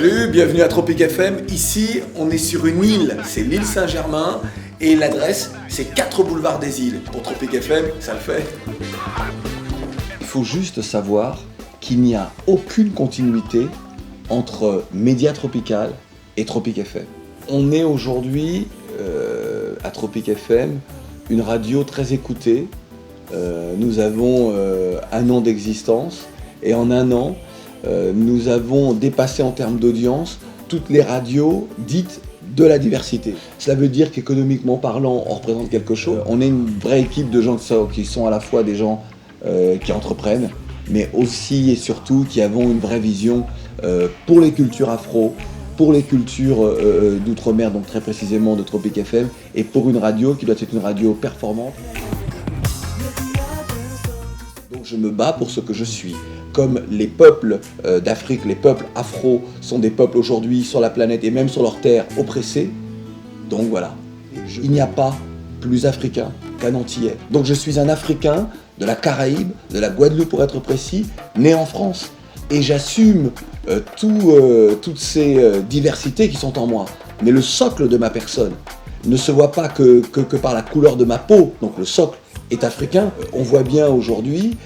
Salut, bienvenue à Tropic FM. Ici, on est sur une île, c'est l'île Saint-Germain. Et l'adresse, c'est 4 boulevards des îles. Pour Tropic FM, ça le fait. Il faut juste savoir qu'il n'y a aucune continuité entre Média Tropical et Tropic FM. On est aujourd'hui à Tropic FM, une radio très écoutée. Nous avons 1 an d'existence et en 1 an, nous avons dépassé en termes d'audience toutes les radios dites de la diversité. Cela veut dire qu'économiquement parlant, on représente quelque chose. On est une vraie équipe de gens qui sont à la fois des gens qui entreprennent, mais aussi et surtout qui avons une vraie vision pour les cultures afro, pour les cultures d'outre-mer, donc très précisément de Tropic FM, et pour une radio qui doit être une radio performante. Donc je me bats pour ce que je suis. Comme les peuples d'Afrique, les peuples afro sont des peuples aujourd'hui sur la planète et même sur leur terre oppressés, donc voilà, il n'y a pas plus africain qu'un Antillais. Donc je suis un Africain de la Caraïbe, de la Guadeloupe pour être précis, né en France. Et j'assume toutes ces diversités qui sont en moi. Mais le socle de ma personne ne se voit pas que par la couleur de ma peau, donc le socle est africain. On voit bien aujourd'hui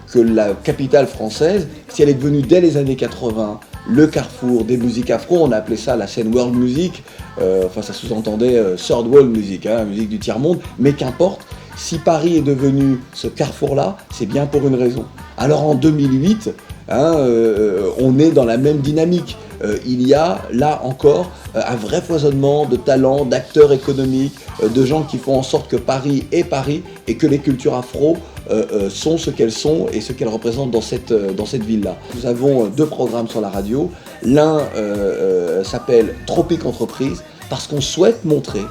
que la capitale française, si elle est devenue dès les années 80 le carrefour des musiques afro, on a appelé ça la scène world music, enfin ça sous-entendait third world music, musique du tiers-monde, mais qu'importe, si Paris est devenu ce carrefour-là, c'est bien pour une raison. Alors en 2008, on est dans la même dynamique. Il y a là encore un vrai foisonnement de talents, d'acteurs économiques, de gens qui font en sorte que Paris est Paris et que les cultures afro sont ce qu'elles sont et ce qu'elles représentent dans cette ville-là. Nous avons 2 programmes sur la radio. L'un s'appelle Tropic Entreprise parce qu'on souhaite montrer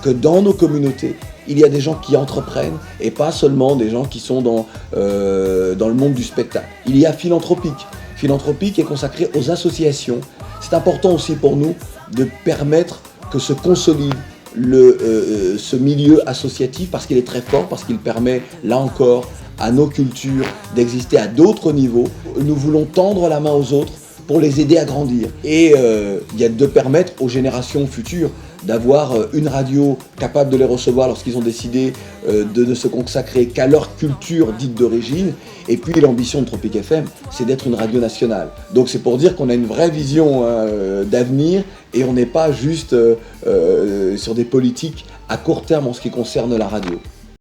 que dans nos communautés, il y a des gens qui entreprennent et pas seulement des gens qui sont dans le monde du spectacle. Il y a Philanthropique. Philanthropique est consacré aux associations. C'est important aussi pour nous de permettre que se consolide ce milieu associatif parce qu'il est très fort, parce qu'il permet, là encore, à nos cultures d'exister à d'autres niveaux. Nous voulons tendre la main aux autres pour les aider à grandir. Et il y a de permettre aux générations futures d'avoir une radio capable de les recevoir lorsqu'ils ont décidé de ne se consacrer qu'à leur culture dite d'origine. Et puis l'ambition de Tropic FM, c'est d'être une radio nationale. Donc c'est pour dire qu'on a une vraie vision d'avenir et on n'est pas juste sur des politiques à court terme en ce qui concerne la radio.